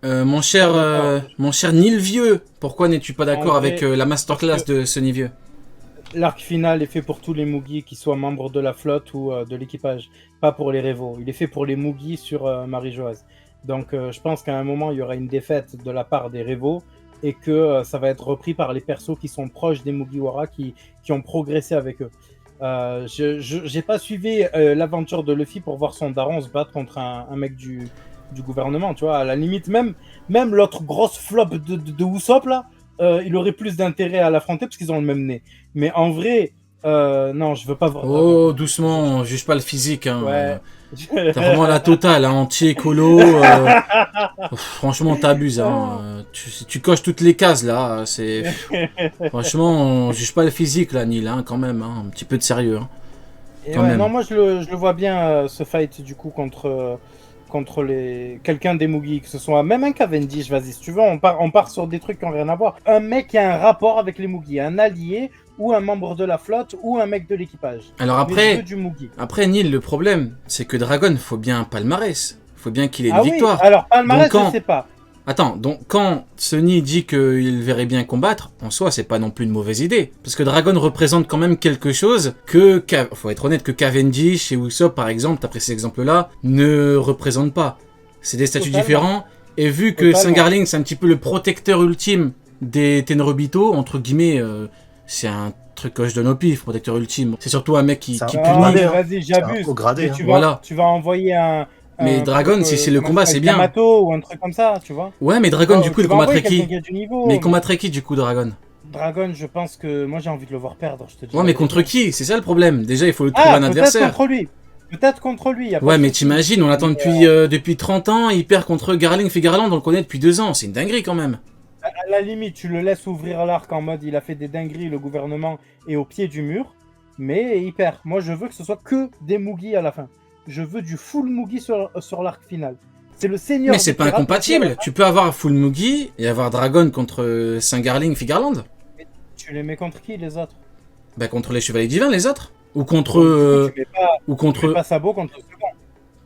Pas d'accord. Mon cher Nil Vieux, pourquoi n'es-tu pas En d'accord avec vrai, la parce masterclass que de Sonny Vieux? l'arc final est fait pour tous les Mugi qui soient membres de la flotte ou de l'équipage, pas pour les Révos. Il est fait pour les Mugi sur Marie-Joise. Donc je pense qu'à un moment, il y aura une défaite de la part des Révos et que ça va être repris par les persos qui sont proches des Mugiwara qui ont progressé avec eux. J'ai pas suivi l'aventure de Luffy pour voir son daron se battre contre un mec du gouvernement, tu vois. À la limite, même l'autre grosse flop de Usopp, là, il aurait plus d'intérêt à l'affronter parce qu'ils ont le même nez. Mais en vrai, non, je veux pas voir Dragon Oh, contre lui. doucement, juge pas le physique, hein. Ouais. T'as vraiment la totale, hein, anti-écolo. Franchement, t'abuses, hein. Tu coches toutes les cases, là. Franchement, on juge pas le physique, là, Nil, hein, quand même. Hein. Un petit peu de sérieux, hein, Et quand ouais, non, même. moi je le vois bien ce fight du coup contre quelqu'un des Mugi, que ce soit même un Cavendish, vas-y, si tu veux, on part sur des trucs qui n'ont rien à voir. Un mec qui a un rapport avec les Mugi, un allié, ou un membre de la flotte, ou un mec de l'équipage. Alors Mais je veux après, du Mugi. Nil, le problème, c'est que Dragon, faut bien un palmarès. Faut bien qu'il ait une Ah oui, victoire. alors Donc palmarès, je quand sais pas. Attends, donc quand Sonny dit qu'il verrait bien combattre, en soi, c'est pas non plus une mauvaise idée. Parce que Dragon représente quand même quelque chose faut être honnête, que Cavendish et Usopp, par exemple, après ces exemples-là, ne représentent pas. C'est des statuts Totalement. différents, et vu que Totalement. Singarling, c'est un petit peu le protecteur ultime des Tenrobito, entre guillemets, c'est un truc que je donne au pif, protecteur ultime. C'est surtout un mec C'est un qui haut Non, punit. gradé, mais hein. vas-y, C'est un j'abuse. haut gradé, Mais hein. Voilà. tu vas envoyer Mais un truc, Dragon, si c'est le comment il combat, c'est s'appelle, bien. Yamato ou un truc comme ça, tu vois. Ouais, mais Dragon, du coup, il Tu vas combattrait envoyer quelqu'un qui? qui a du Mais niveau, il mais combattrait qui, du coup, Dragon? Dragon, je pense que moi j'ai envie de le voir perdre, je te dis Ouais, la mais vérité. contre qui? C'est ça le problème. Déjà, il faut trouver Ah, un peut-être adversaire. contre lui. Peut-être contre lui, y a pas Ouais, de mais souci. t'imagines, on l'attend Mais, depuis 30 ans, il perd contre Garling Figarland, on le connaît depuis 2 ans. C'est une dinguerie quand même. à la limite, tu le laisses ouvrir l'arc en mode il a fait des dingueries, le gouvernement est au pied du mur, mais il perd. Moi, je veux que ce soit que des Mugi à la fin. Je veux du full Mugi sur l'arc final. C'est le seigneur Mais des c'est pas pirates. incompatible. Tu peux avoir Full Mugi et avoir Dragon contre Saint-Garling Figarland. Tu les mets contre qui, les autres? Bah, contre les Chevaliers Divins, les autres. Ou contre. Donc, du coup, Ou tu mets contre. pas Sabo contre le second.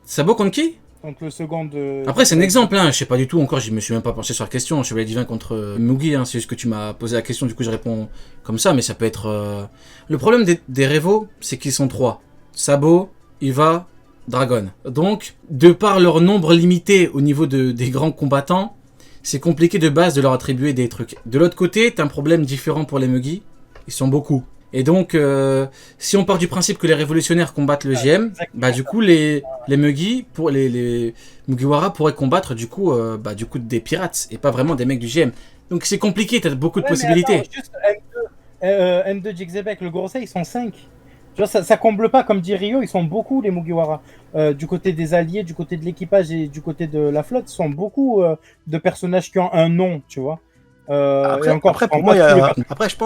Sabo contre qui? Contre le second de... Après, c'est un exemple, hein. Je sais pas du tout encore, je me suis même pas penché sur la question. Chevalier Divin contre Mugi, hein. C'est juste que tu m'as posé la question, du coup, je réponds comme ça, mais ça peut être. Le problème des Révos, c'est qu'ils sont 3. Sabo, Iva, Dragon. Donc, de par leur nombre limité au niveau des grands combattants, c'est compliqué de base de leur attribuer des trucs. De l'autre côté, t'as un problème différent pour les Mugi. Ils sont beaucoup. Et donc, si on part du principe que les révolutionnaires combattent le GM, exactement. bah du coup les Mugi, pour les Mugiwara pourraient combattre du coup des pirates et pas vraiment des mecs du GM. Donc c'est compliqué, t'as beaucoup de Ouais, mais possibilités. attends, juste N2 Jigzebek, le Gorosei, ils sont 5. Tu vois, ça comble pas, comme dit Rio, ils sont beaucoup les Mugiwara. Du côté des alliés, du côté de l'équipage et du côté de la flotte, ils sont beaucoup de personnages qui ont un nom, tu vois. Et encore, Après, je prends pour moi, pas tous les personnages. après, je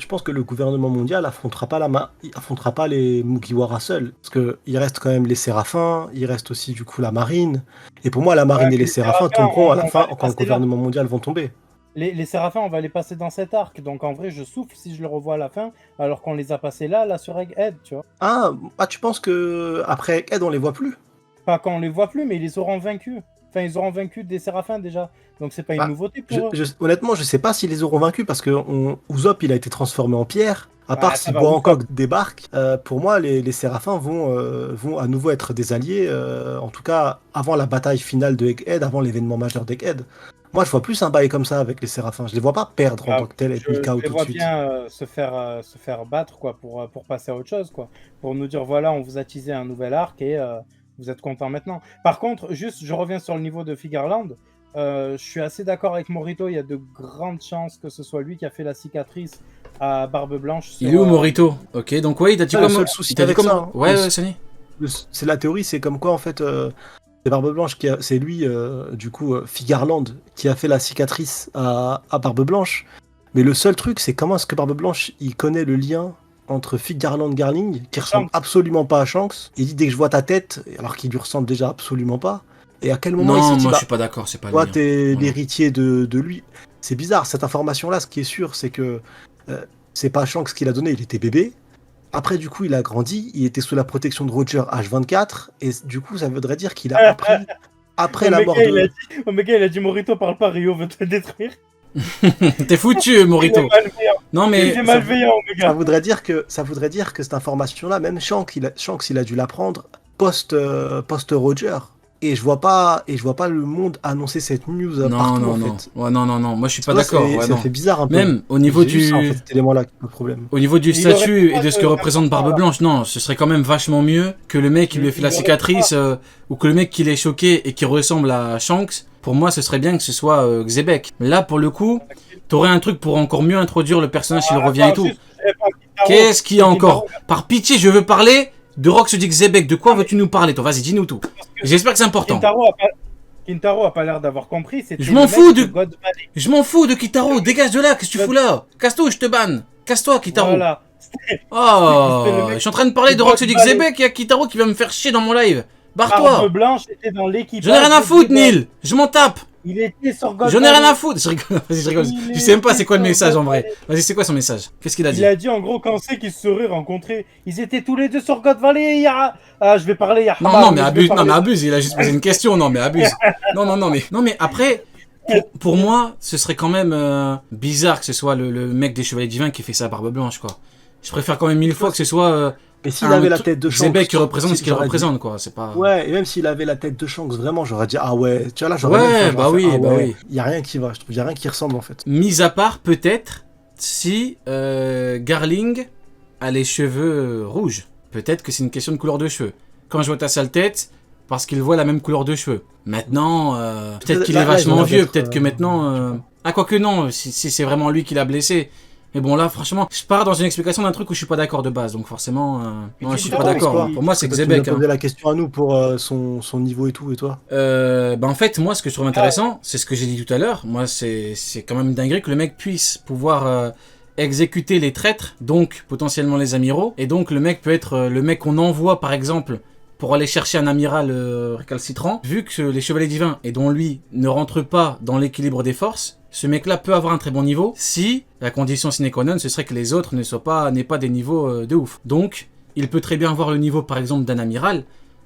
pense que le gouvernement mondial affrontera pas les Mugiwara seuls, parce que il reste quand même les Séraphins, il reste aussi du coup la marine, et pour moi, la Ouais, marine et mais les les Séraphins Séraphins, tomberont à la on va fin les quand le passer là. gouvernement mondial vont tomber. Les Séraphins, on va les passer dans cet arc. Donc en vrai, je souffle si je le revois à la fin, alors qu'on les a passés là sur Egghead, tu vois. Tu penses que après Ed, on les voit plus? Pas quand on les voit plus, mais ils les auront vaincus. Enfin, ils auront vaincu des Séraphins déjà. Donc c'est pas une Bah, nouveauté pour eux. honnêtement, je sais pas s'ils les auront vaincus parce que Usopp, il a été transformé en pierre. À part Ouais, si ça va, Hancock débarque, pour moi, les Séraphins vont à nouveau être des alliés, en tout cas avant la bataille finale de Egghead, avant l'événement majeur d'Egghead. Moi, je vois plus un bail comme ça avec les Séraphins. Je les vois pas perdre en Bah, tant que tel et être mis je KO les tout de vois suite. bien se faire battre quoi, pour passer à autre chose, quoi. Pour nous dire, voilà, on vous a teasé un nouvel arc et vous êtes content maintenant. Par contre, juste, je reviens sur le niveau de Figarland. Je suis assez d'accord avec Morito, il y a de grandes chances que ce soit lui qui a fait la cicatrice à Barbe Blanche Il est où Morito? Ok, donc ouais, il t'a dit Le comment? seul souci Il t'a dit avec comment? ça, hein. Ouais, Sonny. C'est la théorie, c'est comme quoi en fait, c'est Barbe Blanche c'est lui, du coup, Figarland, qui a fait la cicatrice à Barbe Blanche. Mais le seul truc, c'est comment est-ce que Barbe Blanche, il connaît le lien entre Figarland Garling, qui ressemble Shanks. absolument pas à Shanks. Il dit dès que je vois ta tête, alors qu'il lui ressemble déjà absolument pas. Et à quel moment il Non, s'est dit, moi je bah, suis pas d'accord, c'est pas toi, lui. Hein. t'es Non, non. l'héritier de lui. C'est bizarre, cette information-là, ce qui est sûr, c'est que c'est pas Shanks qui l'a donné, il était bébé. Après, du coup, il a grandi, il était sous la protection de Roger H24, et du coup, ça voudrait dire qu'il a appris après la mort de... Omega, il a dit Morito, parle pas, Rio veut te détruire. T'es foutu, Morito. Non, Il mais. était malveillant, Omega. Ça voudrait dire que cette information-là, même Shanks, il a dû l'apprendre post-Roger. Et je vois pas le monde annoncer cette news partout, en fait. Ouais, non. Moi, je suis pas Ça, d'accord. Ouais, ça non. fait bizarre un peu. Même au niveau C'est juste du. ça, en fait, cet élément-là qui est le problème. Au niveau du Il statut aurait et de ce que représente Barbe Blanche, non, ce serait quand même vachement mieux que le mec qui lui ait fait la cicatrice ou que le mec qui l'ait choqué et qui ressemble à Shanks. Pour moi, ce serait bien que ce soit Xebec. Là, pour le coup, t'aurais un truc pour encore mieux introduire le personnage s'il revient et tout. Qu'est-ce qu'il y a encore? Par pitié, je veux parler de Rox dit Xebec. De quoi veux-tu nous parler, toi? Vas-y, dis-nous tout. J'espère que c'est important. Kintaro a pas l'air d'avoir compris. Je m'en fous de Kitaro. Dégage de là. Qu'est-ce que tu fous là? Casse-toi, je te banne. Casse-toi, Kitaro. Voilà. Oh, je suis en train de parler de Rox dit Xebec et il y a Kitaro qui va me faire chier dans mon live. Barre-toi. Barbe Blanche était dans l'équipage. J'en ai rien à foutre, Neil. Je m'en tape. Il était sur God. J'en ai rien à foutre. Je rigole. Vas-y, je rigole. Je sais même pas c'est quoi le message en vrai. Vas-y, c'est quoi son message? Qu'est-ce qu'il a dit? Il a dit en gros quand c'est qu'ils se seraient rencontrés. Ils étaient tous les deux sur God Valley. Il y a... Ah, je vais parler. Il y a Non, mais abuse. Non, mais abuse. Il a juste posé une question. Non, mais abuse. Non, mais après, pour moi, ce serait quand même bizarre que ce soit le mec des Chevaliers Divins qui fait ça à Barbe Blanche, quoi. Je préfère quand même 1000 fois que ce soit. Mais s'il avait la tête de Shanks, Xebec qui représente ce qu'il représente, quoi. C'est pas. Ouais, et même s'il avait la tête de Shanks, vraiment, j'aurais dit ah ouais. Tu vois là, j'aurais. Ouais, bah oui. Il y a rien qui va. Je trouve, il y a rien qui ressemble en fait. Mis à part peut-être si Garling a les cheveux rouges. Peut-être que c'est une question de couleur de cheveux. Quand je vois ta sale tête, parce qu'il voit la même couleur de cheveux. Maintenant, peut-être qu'il est vachement vieux. Peut-être que maintenant. Ah, quoique non. Si c'est vraiment lui qui l'a blessé. Mais bon là franchement, je pars dans une explication d'un truc où je suis pas d'accord de base, donc forcément, non, je suis pas d'accord. Pour moi c'est Xebec. Tu me posais la question à nous pour son niveau et tout, et toi? En fait moi ce que je trouve intéressant, c'est ce que j'ai dit tout à l'heure. Moi c'est quand même dingue que le mec puisse pouvoir exécuter les traîtres, donc potentiellement les amiraux, et donc le mec peut être le mec qu'on envoie par exemple pour aller chercher un amiral récalcitrant, vu que les chevaliers divins et dont lui ne rentre pas dans l'équilibre des forces. Ce mec-là peut avoir un très bon niveau si la condition sine qua non, ce serait que les autres n'aient pas des niveaux de ouf. Donc, il peut très bien avoir le niveau, par exemple, d'un amiral.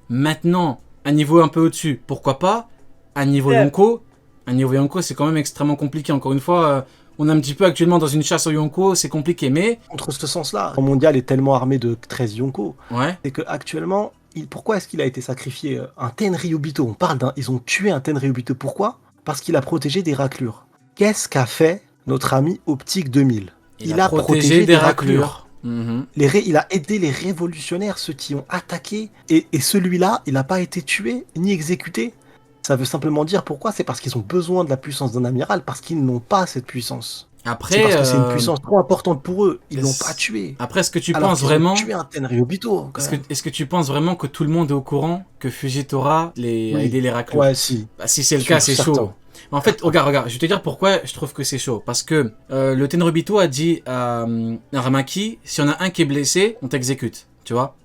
Maintenant, un niveau un peu au-dessus, pourquoi pas? Un niveau Yonko. Un niveau Yonko, c'est quand même extrêmement compliqué. Encore une fois, on est un petit peu actuellement dans une chasse au Yonko, c'est compliqué, mais... Contre ce sens-là, le mondial est tellement armé de 13 Yonko. Ouais. C'est qu'actuellement, pourquoi est-ce qu'il a été sacrifié? Un Tenryubito, ils ont tué un Tenryubito. Pourquoi? Parce qu'il a protégé des raclures. Qu'est-ce qu'a fait notre ami Optique 2000? Il a protégé des raclures. Il a aidé les révolutionnaires, ceux qui ont attaqué. Et celui-là, il n'a pas été tué ni exécuté. Ça veut simplement dire pourquoi? C'est parce qu'ils ont besoin de la puissance d'un amiral, parce qu'ils n'ont pas cette puissance. Après, c'est parce que c'est une puissance trop importante pour eux. Ils l'ont pas tué. Après, est-ce que tu penses vraiment... Ils ont tué un Tenryubito. Est-ce que tu penses vraiment que tout le monde est au courant que Fujitora a aidé les raclures? Ouais, si. Bah, si c'est le cas, c'est chaud. En fait, regarde, je vais te dire pourquoi je trouve que c'est chaud. Parce que le Tenryubito a dit à Aramaki, si on a un qui est blessé, on t'exécute, tu vois.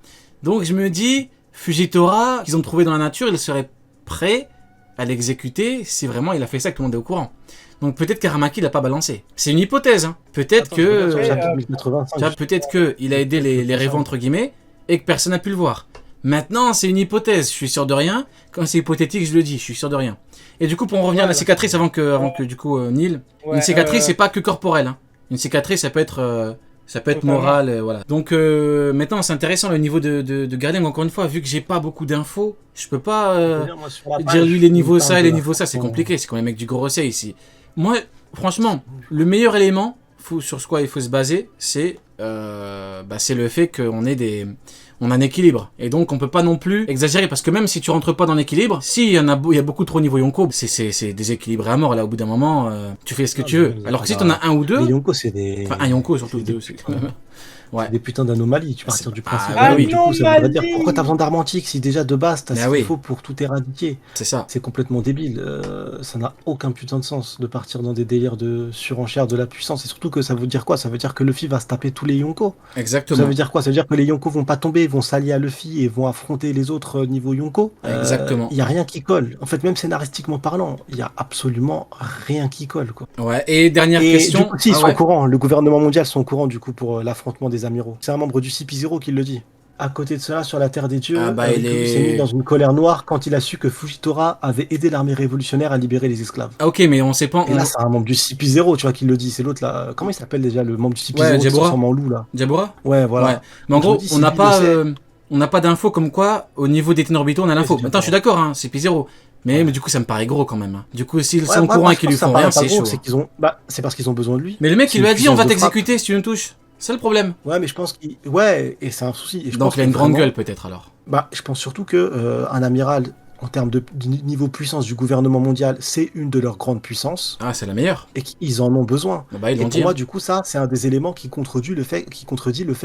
Donc je me dis, Fujitora, qu'ils ont trouvé dans la nature, il serait prêt à l'exécuter si vraiment il a fait ça, que tout le monde est au courant. Donc peut-être qu'Aramaki l'a pas balancé. C'est une hypothèse, hein. Peut-être peut-être que il a aidé les rêves entre guillemets et que personne n'a pu le voir. Maintenant, c'est une hypothèse, je suis sûr de rien. Quand c'est hypothétique, je le dis, je suis sûr de rien. Et du coup, pour en revenir à la cicatrice, avant que du coup, Neil, une cicatrice, c'est pas que corporel. Hein. Une cicatrice, ça peut être morale, voilà. Donc, maintenant, c'est intéressant le niveau de Garling. Encore une fois, vu que j'ai pas beaucoup d'infos, je peux pas dire lui les niveaux ça et les niveaux ça. C'est compliqué, c'est comme les mecs du Gorosei ici. Moi, franchement, le meilleur élément sur quoi il faut se baser, c'est le fait qu'on ait on a un équilibre. Et donc, on peut pas non plus exagérer. Parce que même si tu rentres pas dans l'équilibre, il y a beaucoup trop niveau Yonko, c'est déséquilibré à mort. Là, au bout d'un moment, tu fais ce que tu veux. Alors que si t'en as un ou deux... Les Yonko, c'est des... Enfin, un Yonko, surtout deux. Ouais. Des putains d'anomalies, tu partir du principe. Oui. Du coup, ça voudrait dire pourquoi t'as besoin d'Armantique si déjà de base t'as ce qu'il faut pour tout éradiquer. C'est ça. C'est complètement débile. Ça n'a aucun putain de sens de partir dans des délires de surenchère de la puissance. Et surtout que ça veut dire quoi? Ça veut dire que Luffy va se taper tous les Yonko. Exactement. Ça veut dire quoi? Ça veut dire que les Yonko vont pas tomber, vont s'allier à Luffy et vont affronter les autres niveau Yonko. Exactement. Il y a rien qui colle. En fait, même scénaristiquement parlant, il y a absolument rien qui colle, quoi. Ouais. Et dernière question. Du coup, ils sont au courant. Le gouvernement mondial sont au courant du coup pour l'affrontement des amiraux. C'est un membre du CP0 qui le dit. à côté de cela, sur la Terre des Dieux, Ah bah, il il s'est mis est... dans une colère noire quand il a su que Fujitora avait aidé l'armée révolutionnaire à libérer les esclaves. Ah, ok, mais on sait pas... Et là, c'est un membre du CP0, tu vois, qui le dit. C'est l'autre là. Comment il s'appelle déjà, le membre du CP0 Ouais, qui se Jabura. transforme en loup là? Jabura? Ouais, voilà. Ouais. Mais en Donc, je me gros, dis, on si n'a lui pas... le sait- on n'a pas d'infos comme quoi, au niveau des Ténorbitaux, on a l'info. c'est Maintenant, je suis d'accord, hein, c'est P0. Mais du coup, ça me paraît gros quand même. Hein. Du coup, s'ils sont au moi, courant et je qu'ils pense lui que ça font paraît rien, pas c'est gros, chaud. c'est Hein. qu'ils ont, c'est parce qu'ils ont besoin de lui. Mais le mec, C'est il lui a une dit, on va puissance de frappe. t'exécuter si tu nous touches. C'est le problème. Ouais, mais je pense qu'il, ouais, et c'est un souci. Et je Donc, pense il a que une grande vraiment- gueule, peut-être, alors. Bah, je pense surtout que un amiral, en termes de niveau puissance du gouvernement mondial, c'est une de leurs grandes puissances Ah, c'est la meilleure. et qu'ils en ont besoin. Bah, ils Et l'ont pour dit. moi, Hein. du coup, ça, c'est un des éléments qui contredit le fait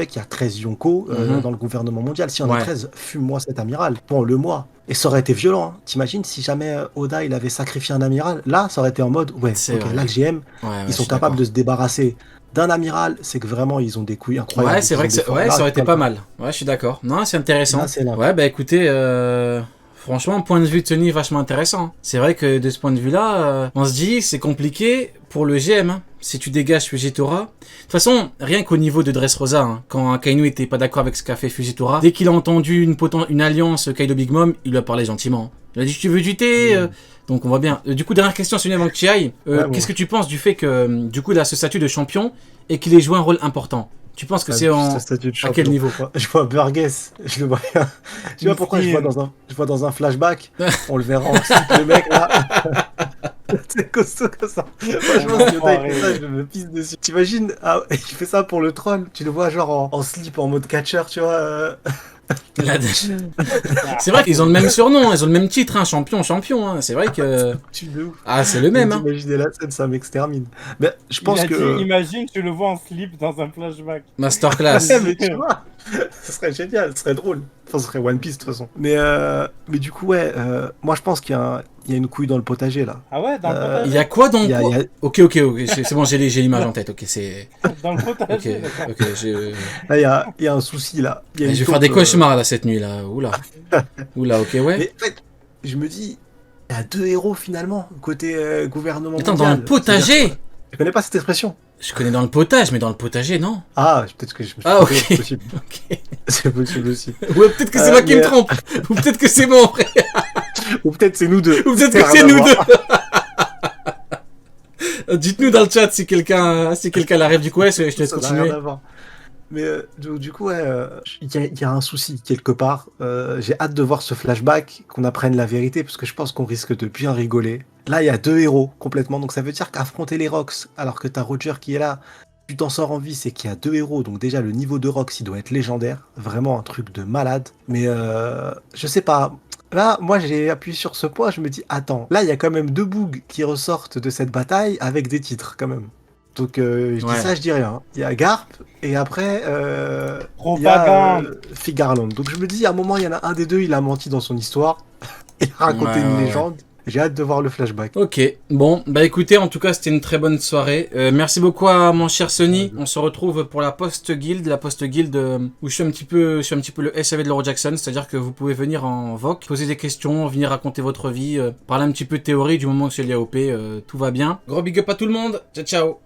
qu'il y a 13 Yonko Mhm. dans le gouvernement mondial. Si on Ouais. a 13, fume-moi cet amiral. Bon, le moi. Et ça aurait été violent. Hein. T'imagines si jamais Oda il avait sacrifié un amiral, là, ça aurait été en mode, ouais, C'est ok, vrai. là, le GM, Ouais, ils sont je suis capables d'accord. de se débarrasser d'un amiral, c'est que vraiment, ils ont des couilles incroyables. Ouais, c'est vrai que ouais, ça aurait été pas mal. Ouais, je suis d'accord. Non, c'est intéressant. Là, c'est là. Ouais, bah écoutez, franchement, point de vue de Sony vachement intéressant. C'est vrai que de ce point de vue-là, on se dit c'est compliqué pour le GM. Hein. Si tu dégages Fujitora. De toute façon, rien qu'au niveau de Dressrosa, hein, quand Akainu était pas d'accord avec ce qu'a fait Fujitora, dès qu'il a entendu une alliance Kaido Big Mom, il lui a parlé gentiment. Il a dit tu veux du thé Donc on voit bien. Du coup, dernière question, Sony, avant que tu y ailles. Qu'est-ce que tu penses du fait que du coup il a ce statut de champion et qu'il ait joué un rôle important? Tu penses que c'est en... à quel niveau? Je vois Burgess, je le vois. Je sais pas pourquoi je vois dans un flashback, on le verra en slip, le mec là. C'est costaud comme ça. Franchement, si Yoda il fait ça, je me pisse dessus. T'imagines, il fait ça pour le troll. Tu le vois genre en slip, en mode catcher, tu vois. C'est vrai qu'ils ont le même surnom, ils ont le même titre, hein, champion. Hein. C'est vrai que... Ah, c'est le même. Hein. Imaginez la scène, ça m'extermine. Mais je pense que... Imagine, tu le vois en slip dans un flashback. Masterclass. Ouais, mais tu vois, ce serait génial, ce serait drôle. Enfin, ce serait One Piece de toute façon. Mais du coup, ouais, moi je pense qu'il y a une couille dans le potager là. Ah ouais, dans le potager. Il y a quoi dans le potager? Ok, c'est bon, j'ai l'image en tête. Ok, c'est. Dans le potager. Ok, là, il y a un souci là. Je vais faire des cauchemars là cette nuit là. Oula. Ok, ouais. Mais en fait, je me dis, il y a deux héros finalement côté gouvernement Attends, mondial. dans le potager. Je connais pas cette expression. Je connais dans le potage, mais dans le potager, non. Ah, peut-être que je me suis trompé, c'est possible. Ok. C'est possible aussi. Ouais, peut-être que c'est moi qui me trompe. Ou peut-être que c'est moi en vrai. Ou peut-être c'est nous deux. Ou peut-être que c'est nous deux. Dites-nous dans le chat si quelqu'un l'arrive du coup, ouais, je te laisse continuer. Mais du coup, il y a un souci quelque part. J'ai hâte de voir ce flashback, qu'on apprenne la vérité, parce que je pense qu'on risque de bien rigoler. Là, il y a deux héros complètement, donc ça veut dire qu'affronter les Rocks, alors que t'as Roger qui est là, tu t'en sors en vie, c'est qu'il y a deux héros, donc déjà le niveau de Rocks, il doit être légendaire, vraiment un truc de malade. Mais je sais pas. Là, moi, j'ai appuyé sur ce point, je me dis, attends, là, il y a quand même deux bougs qui ressortent de cette bataille avec des titres, quand même. Donc, je dis ça, je dis rien. Il y a Garp, et après, il y a Figarland. Donc, je me dis, à un moment, il y en a un des deux, il a menti dans son histoire. Il a raconté une légende. J'ai hâte de voir le flashback. Ok, bon, bah écoutez, en tout cas, c'était une très bonne soirée. Merci beaucoup à mon cher Sony. On se retrouve pour la post-guild, où je suis un petit peu le SAV de Laura Jackson, c'est-à-dire que vous pouvez venir en VOC, poser des questions, venir raconter votre vie, parler un petit peu de théorie du moment que c'est l'IAOP, tout va bien. Gros big up à tout le monde, ciao ciao.